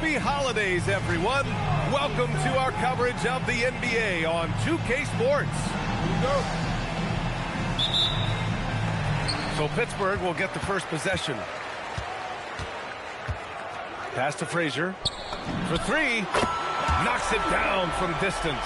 Happy holidays, everyone. Welcome to our coverage of the NBA on 2K Sports. So Pittsburgh will get the first possession. Pass to Frazier. For three. Knocks it down from distance.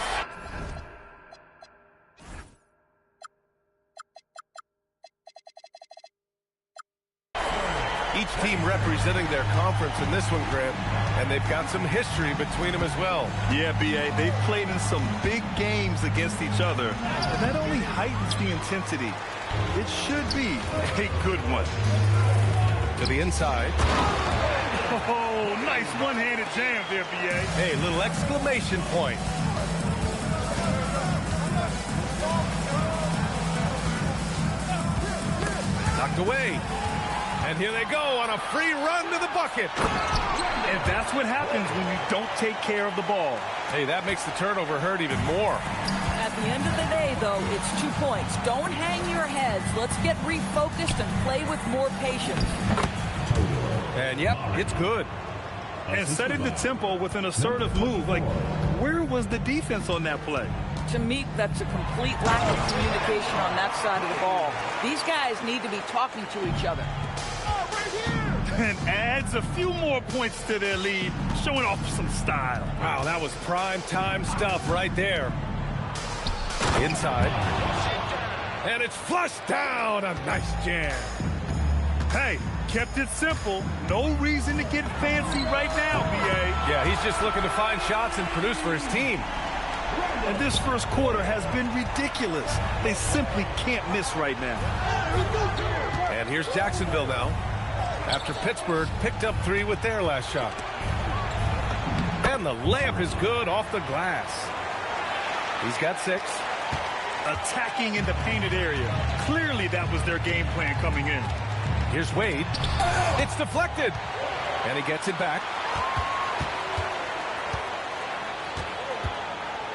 Each team representing their conference in this one, Grant, and they've got some history between them as well. Yeah, B.A., they've played in some big games against each other, and that only heightens the intensity. It should be a good one. To the inside. Oh, nice one-handed jam there, B.A. Hey, little exclamation point. Knocked away. And here they go on a free run to the bucket. And that's what happens when you don't take care of the ball. Hey, that makes the turnover hurt even more. At the end of the day, though, it's 2 points. Don't hang your heads. Let's get refocused and play with more patience. And, yep, it's good. And setting the tempo with an assertive move. Like, where was the defense on that play? To me, that's a complete lack of communication on that side of the ball. These guys need to be talking to each other. And adds a few more points to their lead, showing off some style. Wow, that was prime time stuff right there. Inside. And it's flushed down. A nice jam. Hey, kept it simple. No reason to get fancy right now, B.A. Yeah, he's just looking to find shots and produce for his team. And this first quarter has been ridiculous. They simply can't miss right now. And here's Jacksonville now, after Pittsburgh picked up 3 with their last shot. And the layup is good off the glass. He's got 6. Attacking in the painted area. Clearly that was their game plan coming in. Here's Wade. It's deflected. And he gets it back.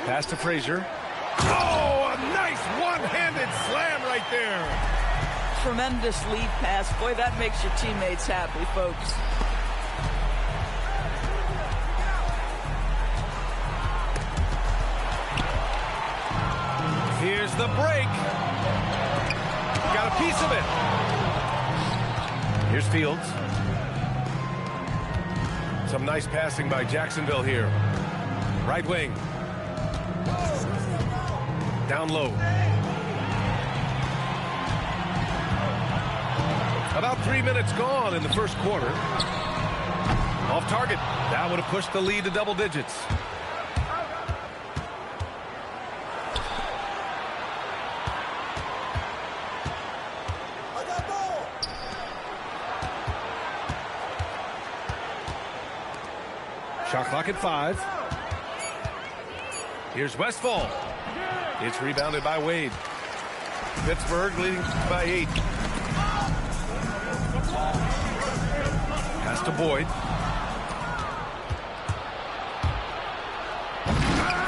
Pass to Frazier. Oh, a nice one-handed slam right there. Tremendous lead pass. Boy, that makes your teammates happy, folks. Here's the break. Got a piece of it. Here's Fields. Some nice passing by Jacksonville here. Right wing. Down low. About 3 minutes gone in the first quarter. Off target. That would have pushed the lead to double digits. Shot clock at 5. Here's Westfall. It's rebounded by Wade. Pittsburgh leading by 8. Pass to Boyd.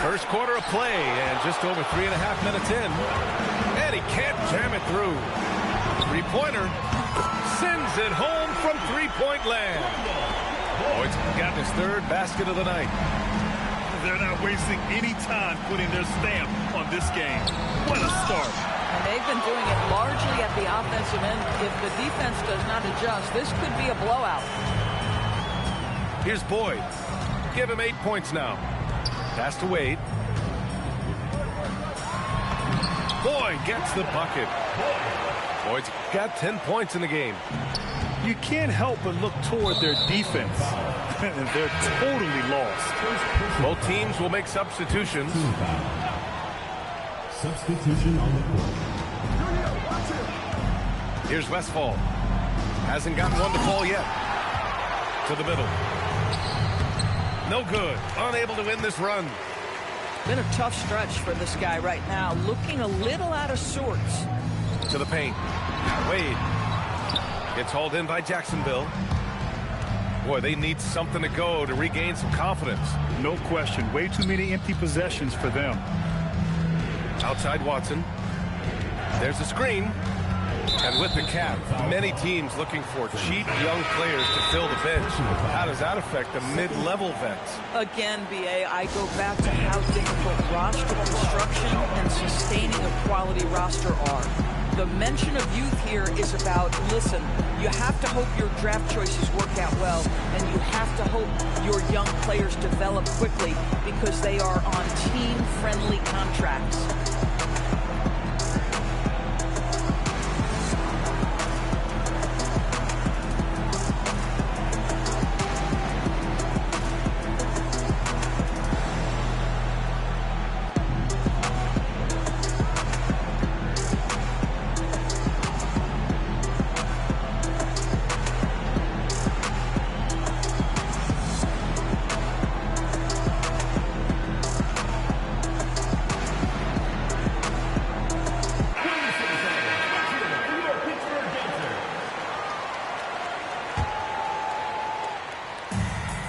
First quarter of play, and just over 3.5 minutes in. And he can't jam it through. Three-pointer. Sends it home from three-point land. Boyd's got his 3rd basket of the night. They're not wasting any time putting their stamp on this game. What a start. And they've been doing it largely at the offensive end. If the defense does not adjust, this could be a blowout. Here's Boyd. Give him 8 points now. Pass to Wade. Boyd gets the bucket. Boyd's got 10 points in the game. You can't help but look toward their defense. They're totally lost. Both teams will make substitutions. Substitution on the court. Here's Westfall. Hasn't gotten one to fall yet. To the middle. No good. Unable to win this run. Been a tough stretch for this guy right now. Looking a little out of sorts. To the paint. Wade. Gets hauled in by Jacksonville. Boy, they need something to go to regain some confidence. No question. Way too many empty possessions for them. Outside Watson. There's a screen. And with the cap, many teams looking for cheap young players to fill the bench. How does that affect the mid-level vets? Again, BA, I go back to how difficult roster construction and sustaining a quality roster are. The mention of youth here is about, listen, you have to hope your draft choices work out well, and you have to hope your young players develop quickly because they are on team-friendly contracts.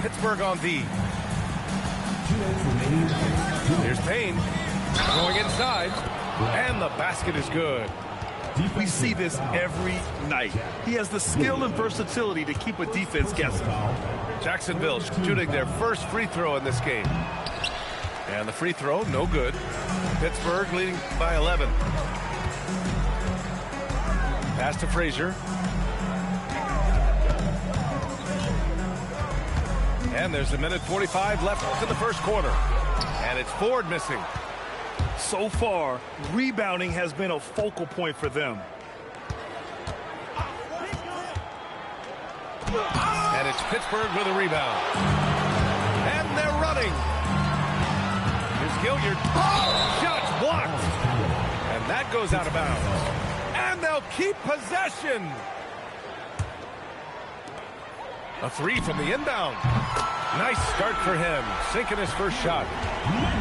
Pittsburgh on D. Here's Payne going inside, and the basket is good. We see this every night. He has the skill and versatility to keep a defense guessing. Jacksonville shooting their first free throw in this game. And the free throw, no good. Pittsburgh leading by 11. Pass to Frazier. And there's 1:45 left in the first quarter. And it's Ford missing. So far, rebounding has been a focal point for them. And it's Pittsburgh with a rebound. And they're running. Here's Gilliard. Shots blocked. And that goes out of bounds. And they'll keep possession. A three from the inbound. Nice start for him, sinking his first shot.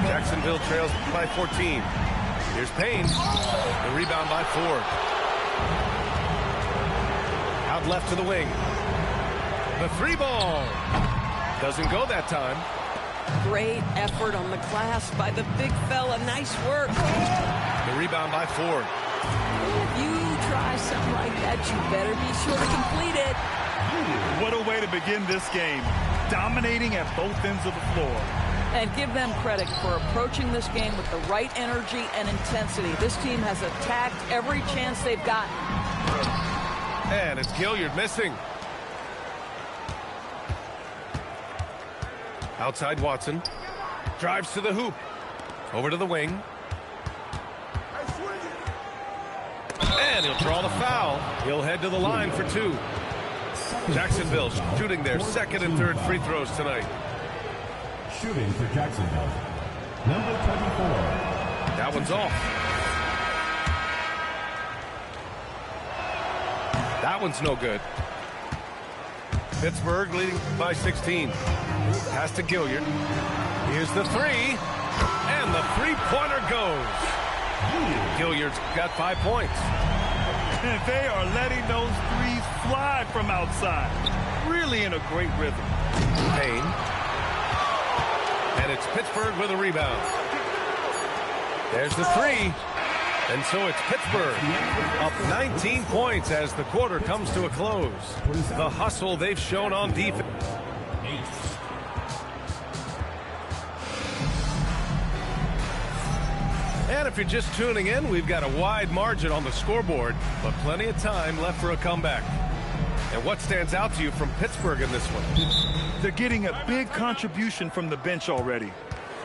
Jacksonville trails by 14. Here's Payne. The rebound by Ford. Out left to the wing. The three ball. Doesn't go that time. Great effort on the glass by the big fella. Nice work. The rebound by Ford. If you try something like that, you better be sure to complete it. What a way to begin this game. Dominating at both ends of the floor. And give them credit for approaching this game with the right energy and intensity. This team has attacked every chance they've gotten. And it's Gilliard missing. Outside Watson. Drives to the hoop. Over to the wing. And he'll draw the foul. He'll head to the line for two. Jacksonville shooting their second and third free throws tonight. Shooting for Jacksonville, number 24. That one's off. That one's no good. Pittsburgh leading by 16. Pass to Gilliard. Here's the three. And the three-pointer goes. Gilliard's got 5 points. And they are letting those threes fly from outside. Really in a great rhythm. Payne. And it's Pittsburgh with a rebound. There's the three. And so it's Pittsburgh up 19 points as the quarter comes to a close. The hustle they've shown on defense. And if you're just tuning in, we've got a wide margin on the scoreboard, but plenty of time left for a comeback. And what stands out to you from Pittsburgh in this one? They're getting a big contribution from the bench already.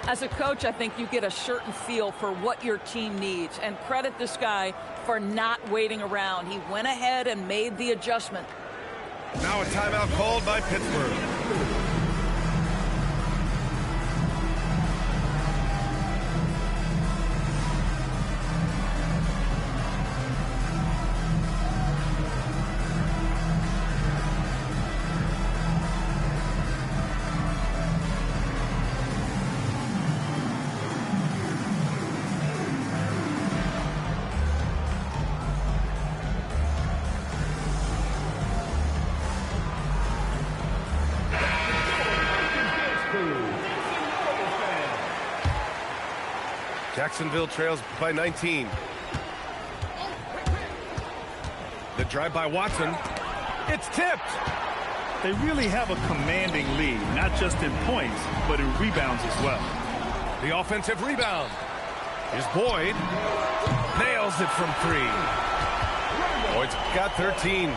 As a coach, I think you get a certain feel for what your team needs. And credit this guy for not waiting around. He went ahead and made the adjustment. Now a timeout called by Pittsburgh. Jacksonville trails by 19. The drive by Watson. It's tipped. They really have a commanding lead, not just in points, but in rebounds as well. The offensive rebound. Here's Boyd. Nails it from 3. Boyd's got 13.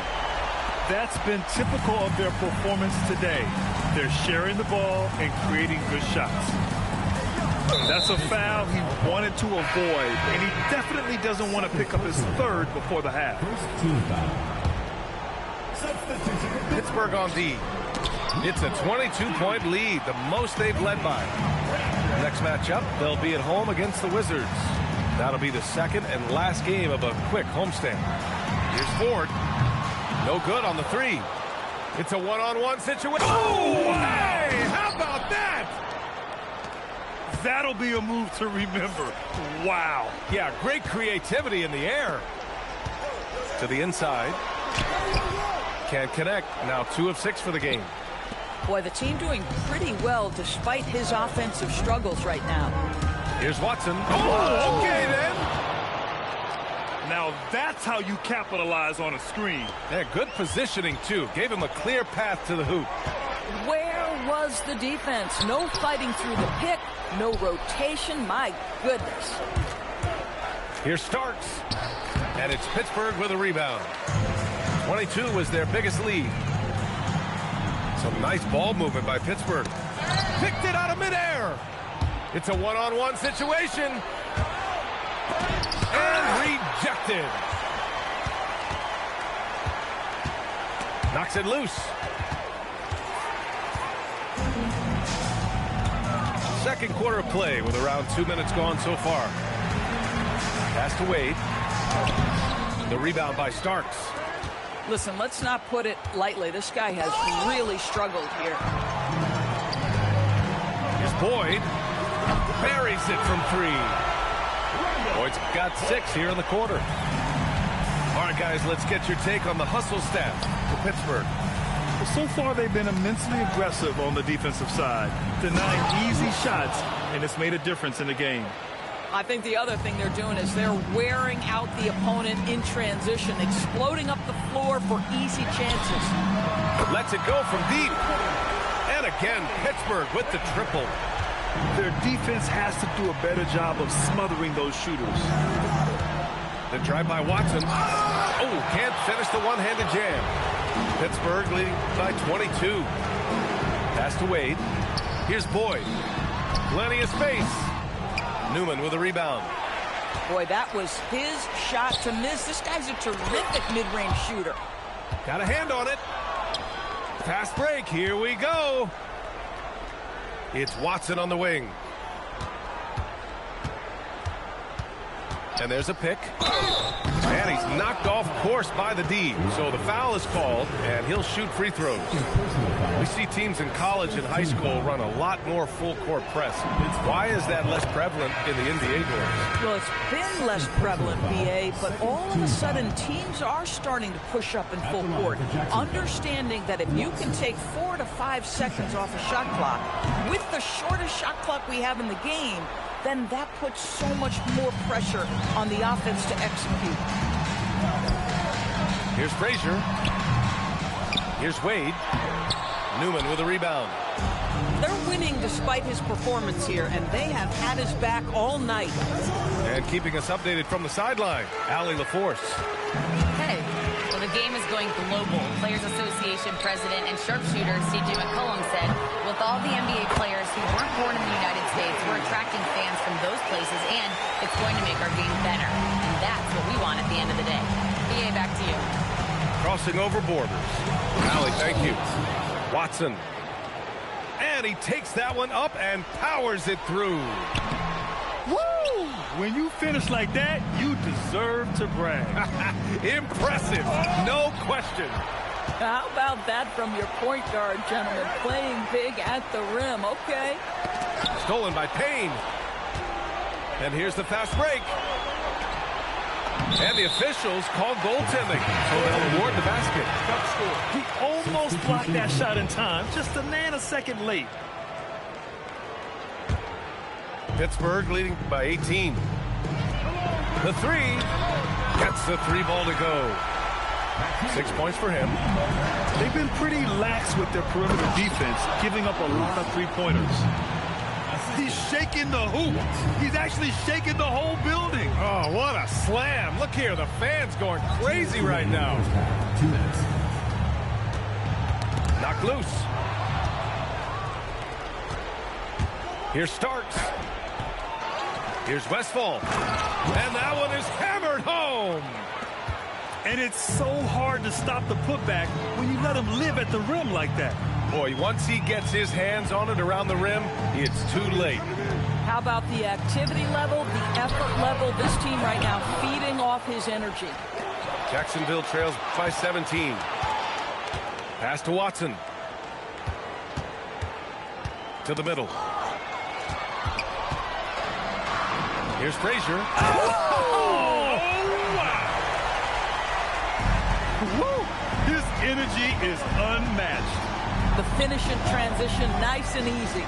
That's been typical of their performance today. They're sharing the ball and creating good shots. That's a foul he wanted to avoid, and he definitely doesn't want to pick up his 3rd before the half. Pittsburgh on D. It's a 22-point lead, the most they've led by. Next matchup, they'll be at home against the Wizards. That'll be the second and last game of a quick homestand. Here's Ford. No good on the 3. It's a one-on-one situation. Oh, hey! How about that? That'll be a move to remember. Wow. Yeah, great creativity in the air. To the inside. Can't connect. Now 2 of 6 for the game. Boy, the team doing pretty well despite his offensive struggles right now. Here's Watson. Oh, okay then. Now that's how you capitalize on a screen. Yeah, good positioning, too. Gave him a clear path to the hoop. Where was the defense? No fighting through the pick, no rotation. My goodness. Here's Starks. And it's Pittsburgh with a rebound. 22 was their biggest lead. Some nice ball movement by Pittsburgh. Picked it out of midair. It's a one-on-one situation. And rejected. Knocks it loose. Second quarter of play with around 2 minutes gone so far. Pass to Wade. The rebound by Starks. Listen, let's not put it lightly. This guy has really struggled here. Here's Boyd. Buries it from 3. Boyd's got 6 here in the quarter. All right, guys, let's get your take on the hustle stat for Pittsburgh. Well, so far, they've been immensely aggressive on the defensive side, denying easy shots, and it's made a difference in the game. I think the other thing they're doing is they're wearing out the opponent in transition, exploding up the floor for easy chances. Lets it go from deep. And again, Pittsburgh with the triple. Their defense has to do a better job of smothering those shooters. The drive by Watson. Oh, can't finish the one-handed jam. Pittsburgh leading by 22. Pass to Wade. Here's Boyd. Plenty of space. Newman with a rebound. Boy, that was his shot to miss. This guy's a terrific mid-range shooter. Got a hand on it. Fast break. Here we go. It's Watson on the wing. And there's a pick. And he's knocked off course by the D. So the foul is called, and he'll shoot free throws. We see teams in college and high school run a lot more full-court press. Why is that less prevalent in the NBA games? Well, it's been less prevalent, BA, but all of a sudden teams are starting to push up in full court, understanding that if you can take 4 to 5 seconds off a shot clock, with the shortest shot clock we have in the game, then that puts so much more pressure on the offense to execute. Here's Frazier. Here's Wade. Newman with a rebound. They're winning despite his performance here, and they have had his back all night. And keeping us updated from the sideline, Allie LaForce. Hey, well, the game is going global. Players Association President and sharpshooter C.J. McCollum said, with all the NBA players who weren't born in the United States, we're attracting fans from those places, and it's going to make our game better. And that's what we want at the end of the day. BA, back to you. Crossing over borders. Allie, thank you. Watson. And he takes that one up and powers it through. Woo! When you finish like that, you deserve to brag. Impressive, no question. How about that from your point guard, gentlemen? Playing big at the rim, okay. Stolen by Payne. And here's the fast break. And the officials call goaltending, so they'll award the basket. He almost blocked that shot in time, just a nanosecond late. Pittsburgh leading by 18. The 3 gets the 3 ball to go. 6 points for him. They've been pretty lax with their perimeter defense, giving up a lot of three-pointers. He's shaking the hoop. He's actually shaking the whole building. Oh, what a slam. Look here, the fans going crazy right now. 2 minutes. Knocked loose. Here's Starks. Here's Westphal. And that one is hammered home. And it's so hard to stop the putback when you let him live at the rim like that. Boy, once he gets his hands on it around the rim, it's too late. How about the activity level, the effort level? This team right now feeding off his energy. Jacksonville trails by 17. Pass to Watson. To the middle. Here's Frazier. Oh, wow. Woo. His energy is unmatched. The finish in transition, nice and easy.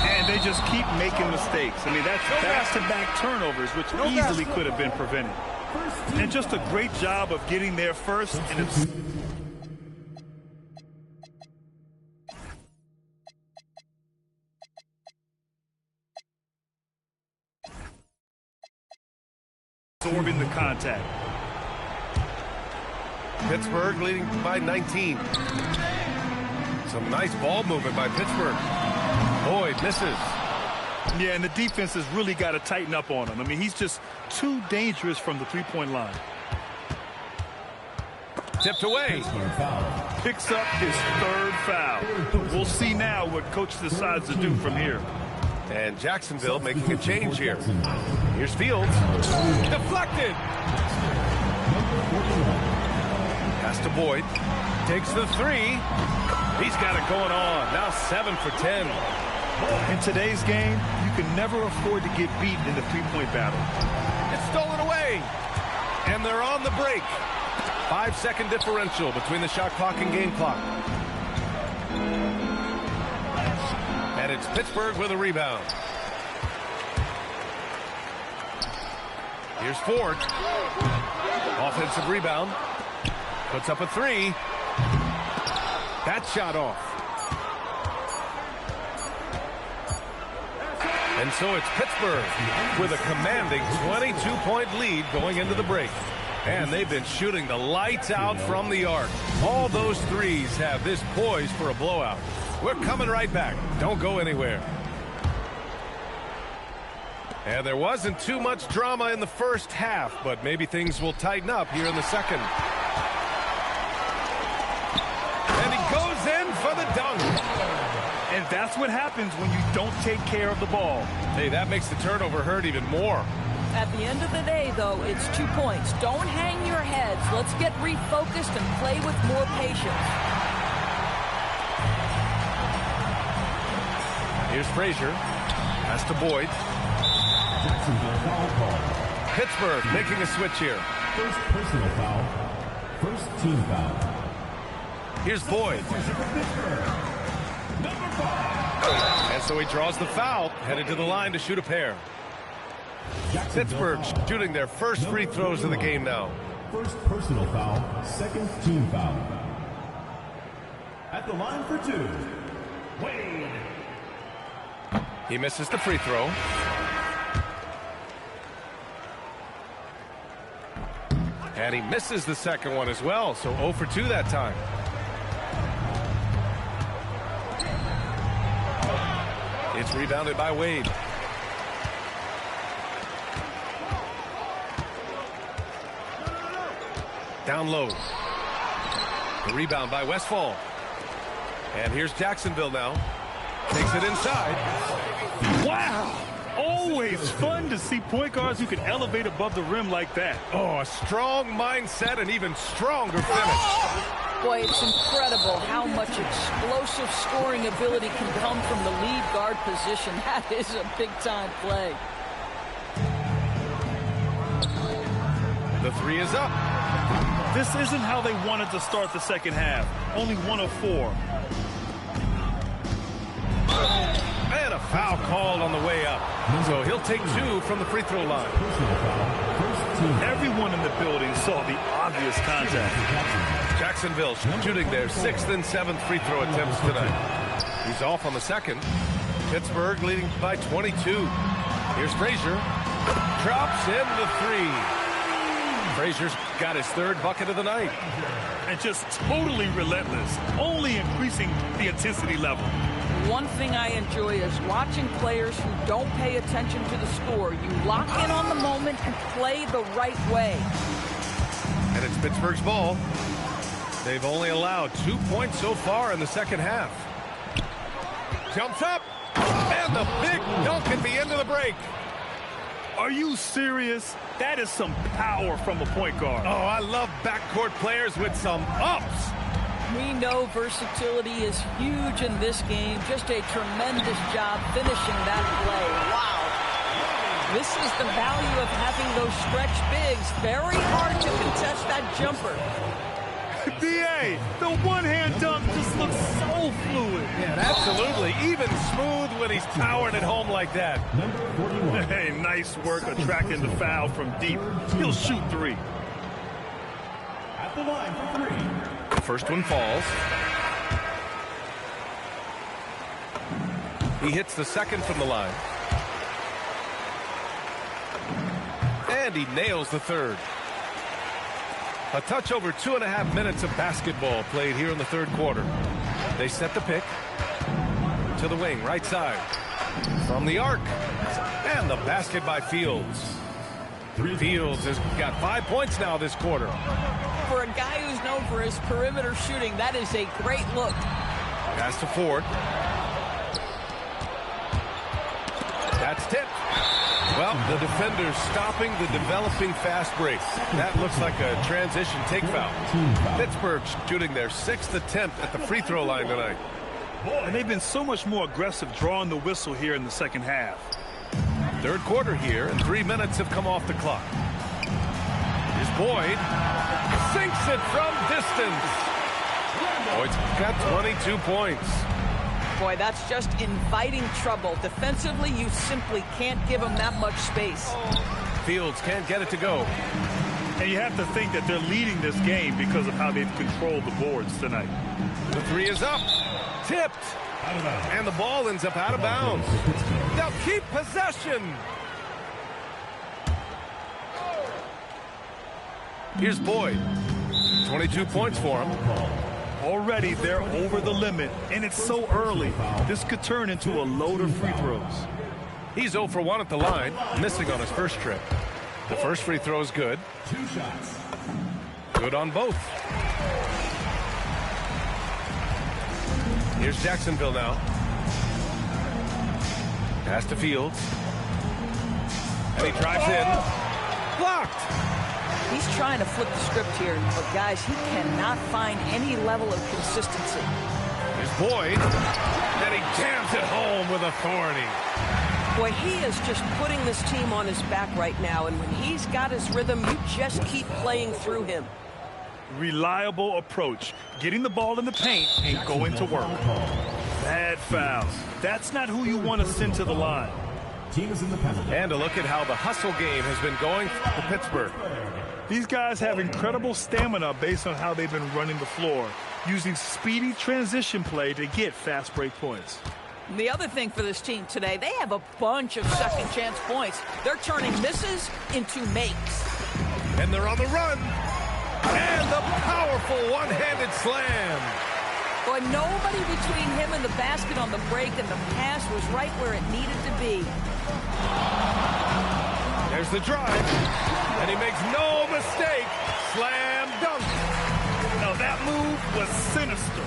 And they just keep making mistakes. I mean, that's back-to-back turnovers, which easily could have been prevented. And just a great job of getting there first. And it's absorbing the contact. Pittsburgh leading by 19. Some nice ball movement by Pittsburgh. Boyd misses. Yeah, and the defense has really got to tighten up on him. I mean, he's just too dangerous from the three-point line. Tipped away. Picks up his third foul. We'll see now what coach decides to do from here. And Jacksonville making a change here. Here's Fields. Deflected. Pass to Boyd. Takes the three. He's got it going on. Now 7 for 10. In today's game, you can never afford to get beat in the three-point battle. It's stolen away. And they're on the break. 5-second differential between the shot clock and game clock. And it's Pittsburgh with a rebound. Here's Ford. Offensive rebound. Puts up a three. That shot off. And so it's Pittsburgh with a commanding 22-point lead going into the break. And they've been shooting the lights out from the arc. All those threes have this poised for a blowout. We're coming right back. Don't go anywhere. And there wasn't too much drama in the first half, but maybe things will tighten up here in the second. And he goes in for the dunk. And that's what happens when you don't take care of the ball. Hey, that makes the turnover hurt even more. At the end of the day, though, it's 2 points. Don't hang your heads. Let's get refocused and play with more patience. Here's Frazier. Pass to Boyd. Pittsburgh making a switch here. First personal foul. First team foul. Here's Boyd. And so he draws the foul, headed to the line to shoot a pair. Pittsburgh shooting their first free throws of the game now. First personal foul, second team foul. At the line for two, Wade. He misses the free throw. And he misses the second one as well, so 0 for 2 that time. It's rebounded by Wade. Down low. The rebound by Westphal. And here's Jacksonville now. Takes it inside. Wow! Always fun to see point guards who can elevate above the rim like that. Oh, a strong mindset and even stronger finish. Boy, it's incredible how much explosive scoring ability can come from the lead guard position. That is a big-time play. The three is up. This isn't how they wanted to start the second half. Only 1 of 4. And a foul called on the way up. So he'll take 2 from the free throw line. Everyone building saw the obvious contact. Jacksonville shooting their 6th and 7th free throw attempts tonight. He's off on the second. Pittsburgh leading by 22. Here's Frazier. Drops in the 3. Frazier's got his 3rd bucket of the night. And just totally relentless, only increasing the intensity level. One thing I enjoy is watching players who don't pay attention to the score. You lock in on the moment and play the right way. And it's Pittsburgh's ball. They've only allowed 2 points so far in the second half. Jumps up. And the big dunk at the end of the break. Are you serious? That is some power from a point guard. Oh, I love backcourt players with some ups. We know versatility is huge in this game. Just a tremendous job finishing that play. Wow. This is the value of having those stretch bigs. Very hard to contest that jumper. B.A., the one-hand dunk just looks so fluid. Yeah, absolutely. Even smooth when he's towering at home like that. Hey, nice work attracting the foul from deep. He'll shoot 3. At the line for 3. First one falls. He hits the second from the line. And he nails the 3rd. A touch over 2.5 minutes of basketball played here in the 3rd quarter. They set the pick to the wing, right side. From the arc. And the basket by Fields. Fields has got 5 points now this quarter. For a guy who's known for his perimeter shooting, that is a great look. Pass to Ford. That's tipped. Well, the defender's stopping the developing fast break. That looks like a transition take foul. Pittsburgh shooting their 6th attempt at the free throw line tonight. And they've been so much more aggressive drawing the whistle here in the second half. 3rd quarter here, and 3 minutes have come off the clock. Here's Boyd. Sinks it from distance. Boyd's got 22 points. Boy, that's just inviting trouble. Defensively, you simply can't give him that much space. Fields can't get it to go. And you have to think that they're leading this game because of how they've controlled the boards tonight. The 3 is up. Tipped. And the ball ends up out of bounds. They'll keep possession. Here's Boyd. 22 points for him. Already they're over the limit, and it's so early. This could turn into a load of free throws. He's 0 for 1 at the line, missing on his first trip. The first free throw is good. 2 shots. Good on both. Here's Jacksonville now. Pass to Fields. And he drives in. Blocked. He's trying to flip the script here, but guys, he cannot find any level of consistency. Here's Boyd. And he jams it home with authority. Boy, he is just putting this team on his back right now, and when he's got his rhythm, you just keep playing through him. Reliable approach, getting the ball in the paint and going to work. Bad fouls. That's not who you want to send to the line. Team is in the penalty. And a look at how the hustle game has been going for Pittsburgh. These guys have incredible stamina based on how they've been running the floor, using speedy transition play to get fast break points. The other thing for this team today, they have a bunch of second chance points. They're turning misses into makes. And they're on the run. And the powerful one-handed slam. Boy, nobody between him and the basket on the break, and the pass was right where it needed to be. There's the drive. And he makes no mistake. Slam dunk. Now that move was sinister.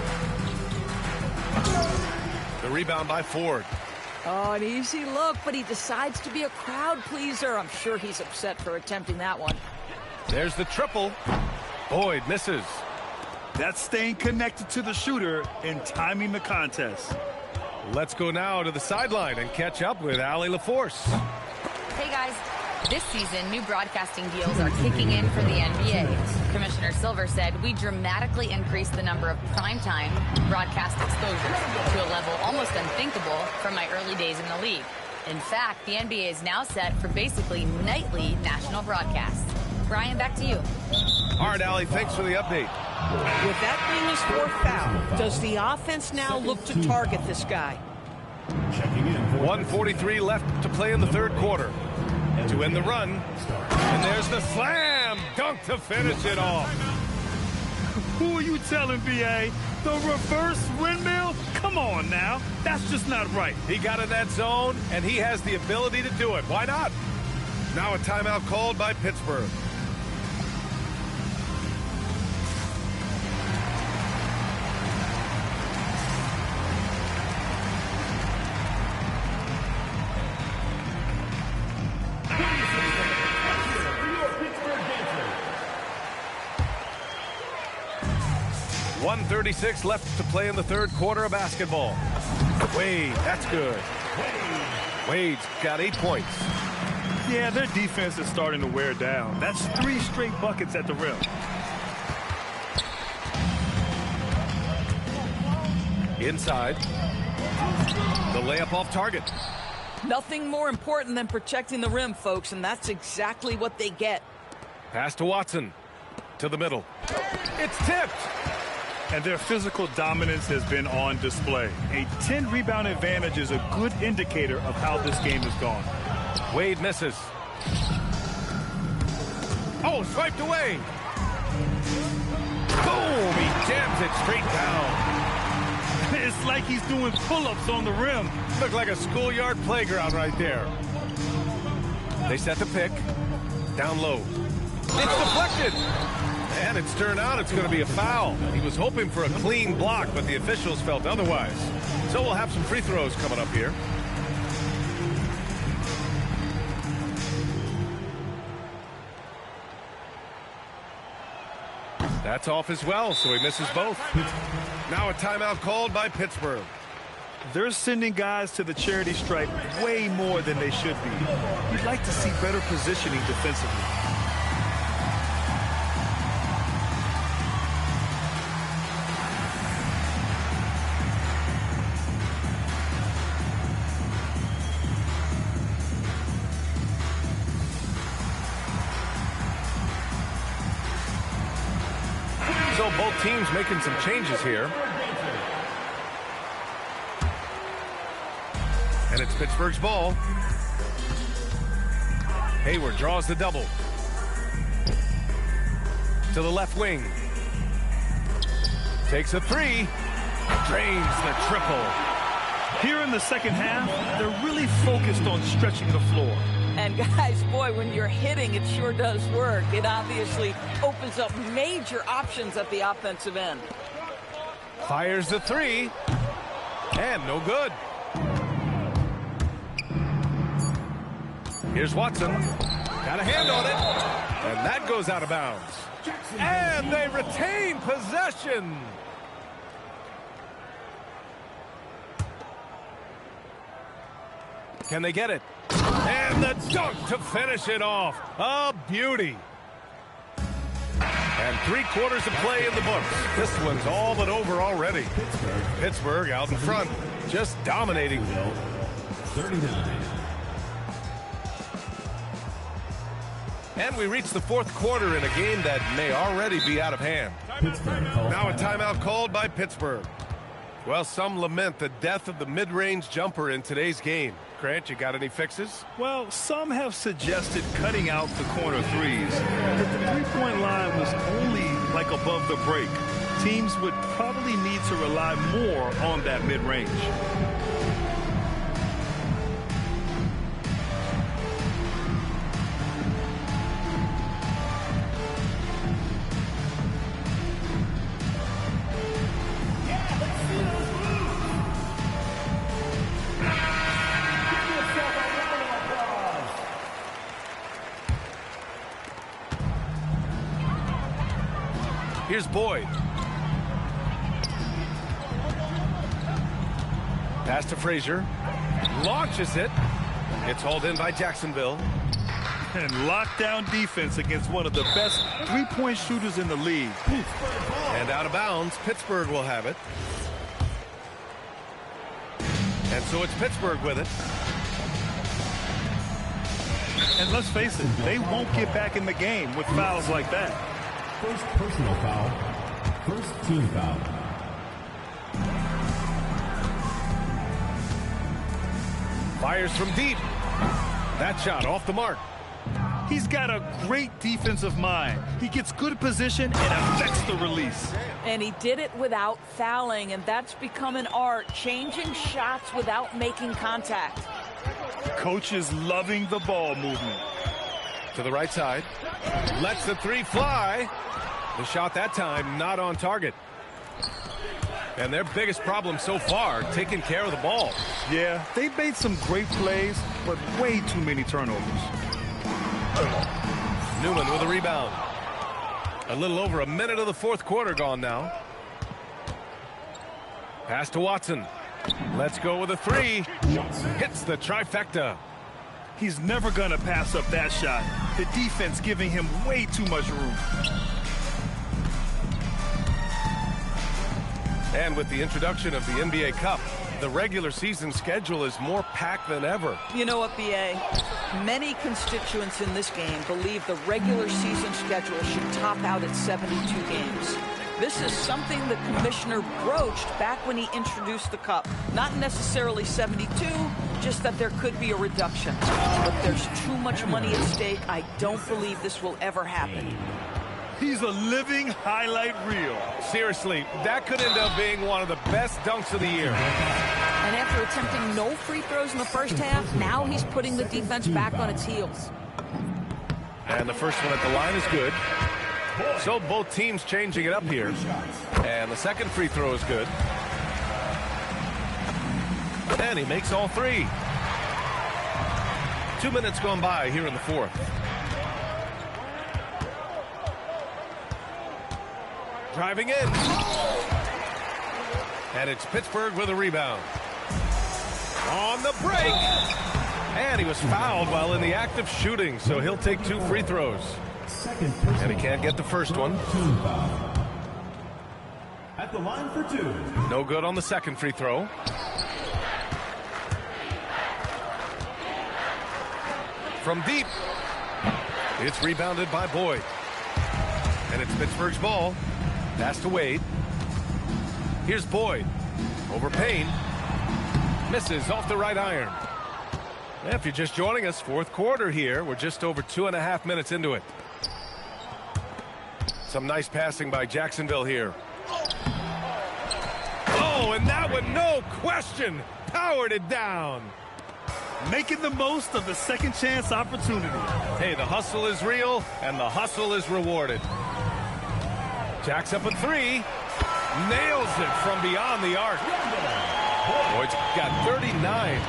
The rebound by Ford. Oh, an easy look, but he decides to be a crowd pleaser. I'm sure he's upset for attempting that one. There's the triple. Boyd misses. That's staying connected to the shooter and timing the contest. Let's go now to the sideline and catch up with Allie LaForce. Hey guys, this season new broadcasting deals are kicking in for the NBA. Commissioner Silver said we dramatically increased the number of primetime broadcast exposures to a level almost unthinkable from my early days in the league. In fact, the NBA is now set for basically nightly national broadcasts. Brian, back to you. All right, Allie, thanks for the update. With that being his fourth foul, does the offense now look to target this guy? Checking in for 1:43 left to play in the third quarter. To end the run, and there's the slam dunk to finish it off. Who are you telling, B.A.? The reverse windmill? Come on now. That's just not right. He got in that zone, and he has the ability to do it. Why not? Now a timeout called by Pittsburgh. .36 left to play in the third quarter of basketball. Wade, that's good. Wade's got 8 points. Yeah, their defense is starting to wear down. That's 3 straight buckets at the rim. Inside. The layup off target. Nothing more important than protecting the rim, folks, and that's exactly what they get. Pass to Watson. To the middle. It's tipped. And their physical dominance has been on display. A 10-rebound advantage is a good indicator of how this game has gone. Wade misses. Oh, swiped away. Boom! He jams it straight down. It's like he's doing pull-ups on the rim. Looked like a schoolyard playground right there. They set the pick. Down low. It's deflected. And it's turned out it's going to be a foul. He was hoping for a clean block, but the officials felt otherwise. So we'll have some free throws coming up here. That's off as well, so he misses both. Now a timeout called by Pittsburgh. They're sending guys to the charity stripe way more than they should be. You'd like to see better positioning defensively. So both teams making some changes here. And it's Pittsburgh's ball. Hayward draws the double. To the left wing. Takes a three. Drains the triple. Here in the second half, they're really focused on stretching the floor. And guys, boy, when you're hitting, it sure does work. It obviously opens up major options at the offensive end. Fires the three. And no good. Here's Watson. Got a hand on it. And that goes out of bounds. And they retain possession. Can they get it? And the dunk to finish it off. A beauty. And 3 quarters of play in the books. This one's all but over already. Pittsburgh out in front, just dominating. 39. And we reach the fourth quarter in a game that may already be out of hand. Now a timeout called by Pittsburgh. Well, some lament the death of the mid-range jumper in today's game. Grant, you got any fixes? Well, some have suggested cutting out the corner threes. If the three-point line was only like above the break, teams would probably need to rely more on that mid-range. Here's Boyd. Pass to Frazier. Launches it. It's hauled in by Jacksonville. And lockdown defense against one of the best three-point shooters in the league. And out of bounds, Pittsburgh will have it. And so it's Pittsburgh with it. And let's face it, they won't get back in the game with fouls like that. First personal foul. First team foul. Fires from deep. That shot off the mark. He's got a great defensive mind. He gets good position and affects the release. And he did it without fouling, and that's become an art, changing shots without making contact. Coach is loving the ball movement. To the right side. Lets the three fly. The shot that time not on target. And their biggest problem so far, taking care of the ball. Yeah, they've made some great plays, but way too many turnovers. Newman with a rebound. A little over a minute of the fourth quarter gone now. Pass to Watson. Let's go with a three. Hits the trifecta. He's never going to pass up that shot. The defense giving him way too much room. And with the introduction of the NBA Cup, the regular season schedule is more packed than ever. You know what, B.A.? Many constituents in this game believe the regular season schedule should top out at 72 games. This is something the commissioner broached back when he introduced the Cup. Not necessarily 72, just that there could be a reduction. But there's too much money at stake. I don't believe this will ever happen. He's a living highlight reel. Seriously, that could end up being one of the best dunks of the year. And after attempting no free throws in the first half, now he's putting the defense back on its heels. And the first one at the line is good. So both teams changing it up here. And the second free throw is good. And he makes all three. 2 minutes gone by here in the fourth. Driving in. And it's Pittsburgh with a rebound. On the break. And he was fouled while in the act of shooting, so he'll take 2 free throws. And he can't get the first one. At the line for 2. No good on the second free throw. From deep. It's rebounded by Boyd. And it's Pittsburgh's ball. Pass to Wade. Here's Boyd. Over Payne. Misses off the right iron. If you're just joining us, fourth quarter here. We're just over 2.5 minutes into it. Some nice passing by Jacksonville here. Oh, and that one, no question, powered it down. Making the most of the second chance opportunity. Hey, the hustle is real, and the hustle is rewarded. Jacks up a three. Nails it from beyond the arc. Boyd's got 39.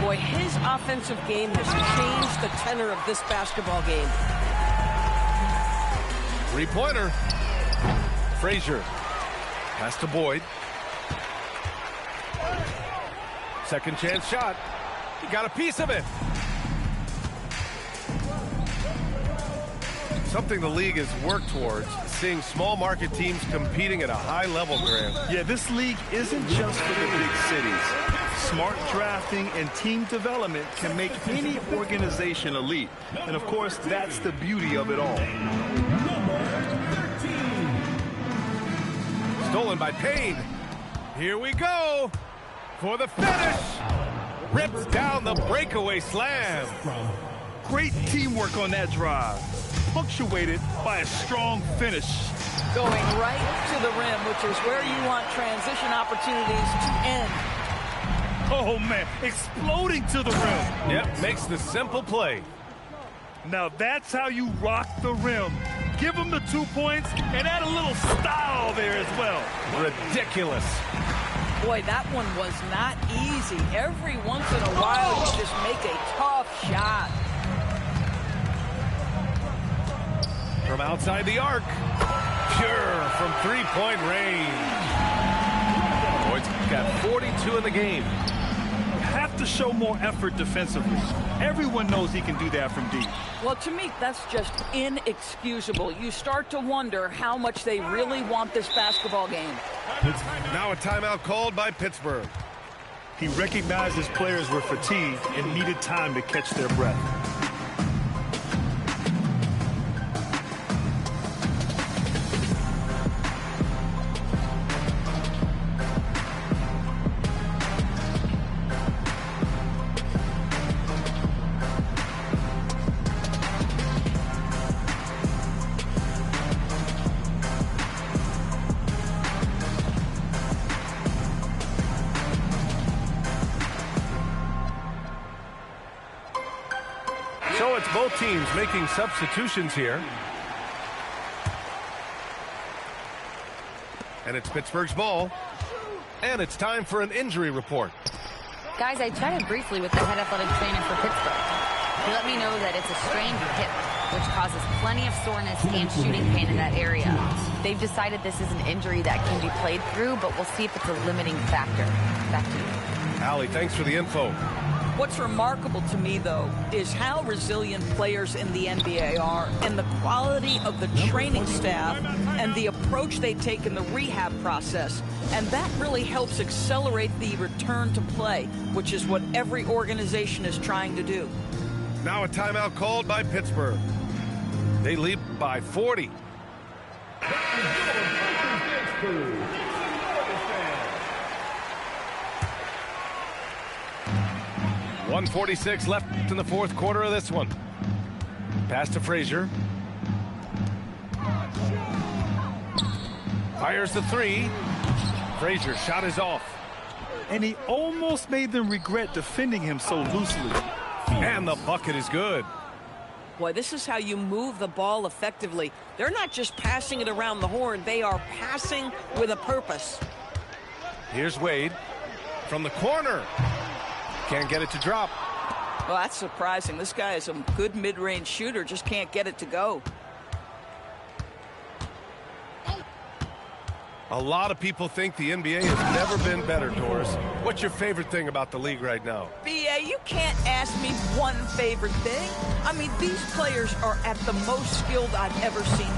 Boy, his offensive game has changed the tenor of this basketball game. Three-pointer. Frazier. Pass to Boyd. Second chance shot. He got a piece of it. Something the league has worked towards, seeing small market teams competing at a high level, Grant. Yeah, this league isn't just for the big cities. Smart drafting and team development can make any organization elite. And of course, that's the beauty of it all. Stolen by Payne. Here we go for the finish. Rips down the breakaway slam. Great teamwork on that drive, punctuated by a strong finish. Going right to the rim, which is where you want transition opportunities to end. Oh, man, exploding to the rim. Yep, makes the simple play. Now that's how you rock the rim. Give him the 2 points and add a little style there as well. Ridiculous. Boy, that one was not easy. Every once in a while, you just make a tough shot. From outside the arc. Pure from three-point range. Boyd's got 42 in the game. Have to show more effort defensively. Everyone knows he can do that from deep. Well, to me, that's just inexcusable. You start to wonder how much they really want this basketball game. Now a timeout called by Pittsburgh. He recognized his players were fatigued and needed time to catch their breath. teams making substitutions here. And it's Pittsburgh's ball. And it's time for an injury report. Guys, I chatted briefly with the head athletic trainer for Pittsburgh. He let me know that it's a strained hip, which causes plenty of soreness and shooting pain in that area. They've decided this is an injury that can be played through, but we'll see if it's a limiting factor. Back to you. Allie, thanks for the info. What's remarkable to me, though, is how resilient players in the NBA are and the quality of the training staff and the approach they take in the rehab process. And that really helps accelerate the return to play, which is what every organization is trying to do. Now a timeout called by Pittsburgh. They lead by 40. 1:46 left in the fourth quarter of this one. Pass to Frazier. Fires the three. Frazier's shot is off. And he almost made them regret defending him so loosely. And the bucket is good. Boy, this is how you move the ball effectively. They're not just passing it around the horn. They are passing with a purpose. Here's Wade from the corner. Can't get it to drop. Well, that's surprising. This guy is a good mid-range shooter, just can't get it to go. A lot of people think the NBA has never been better, Doris. What's your favorite thing about the league right now? B.A., you can't ask me one favorite thing. I mean, these players are at the most skilled I've ever seen.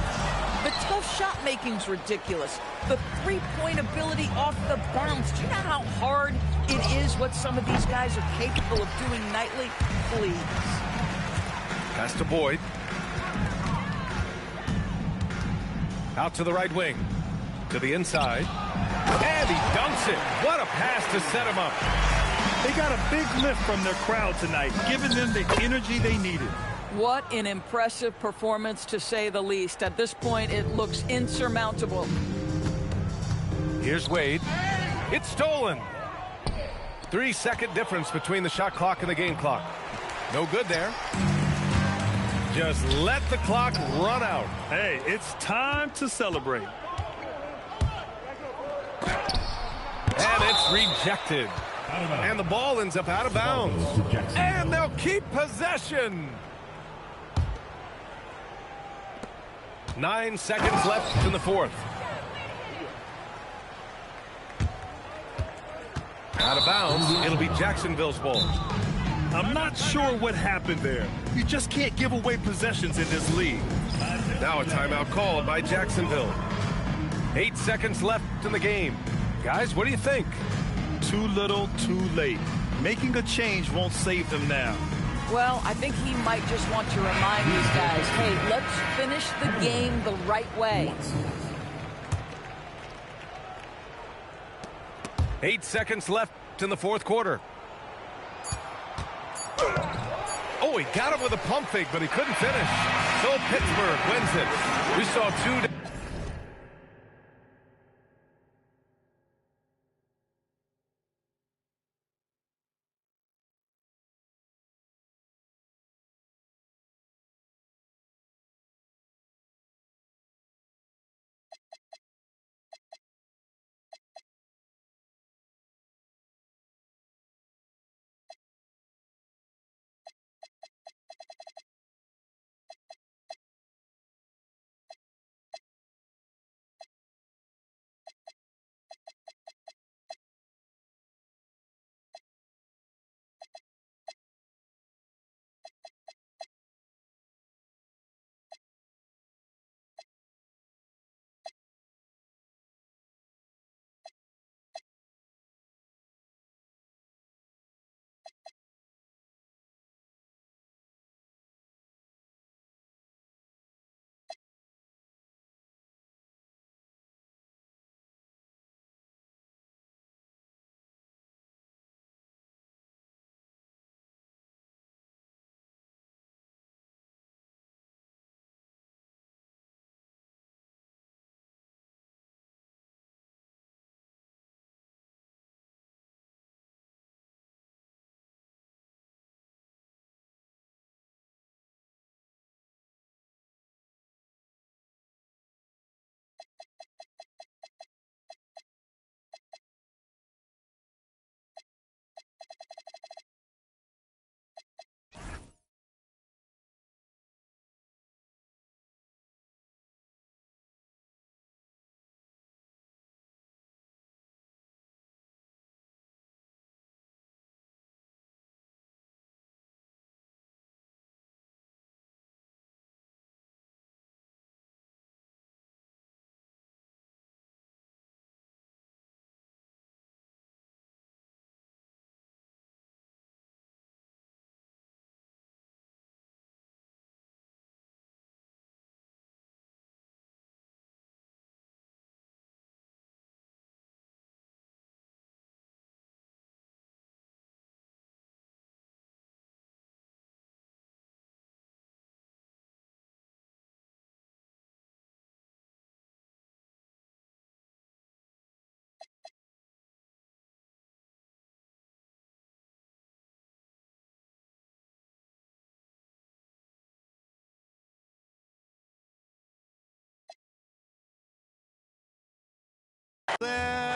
The tough shot making's ridiculous. The three-point ability off the bounce. Do you know how hard it is what some of these guys are capable of doing nightly? Please. Pass to Boyd. Out to the right wing. To the inside. And he dunks it. What a pass to set him up. They got a big lift from their crowd tonight, giving them the energy they needed. What an impressive performance, to say the least. At this point, it looks insurmountable. Here's Wade. It's stolen. 3-second difference between the shot clock and the game clock. No good there. Just let the clock run out. Hey, it's time to celebrate. And it's rejected. And the ball ends up out of bounds. And they'll keep possession. 9 seconds left in the fourth. Out of bounds. It'll be Jacksonville's ball. I'm not sure what happened there. You just can't give away possessions in this league. Now a timeout called by Jacksonville. 8 seconds left in the game. Guys, what do you think? Too little, too late. Making a change won't save them now. Well, I think he might just want to remind these guys, hey, let's finish the game the right way. 8 seconds left in the fourth quarter. Oh, he got him with a pump fake, but he couldn't finish. So Pittsburgh wins it. We saw two there.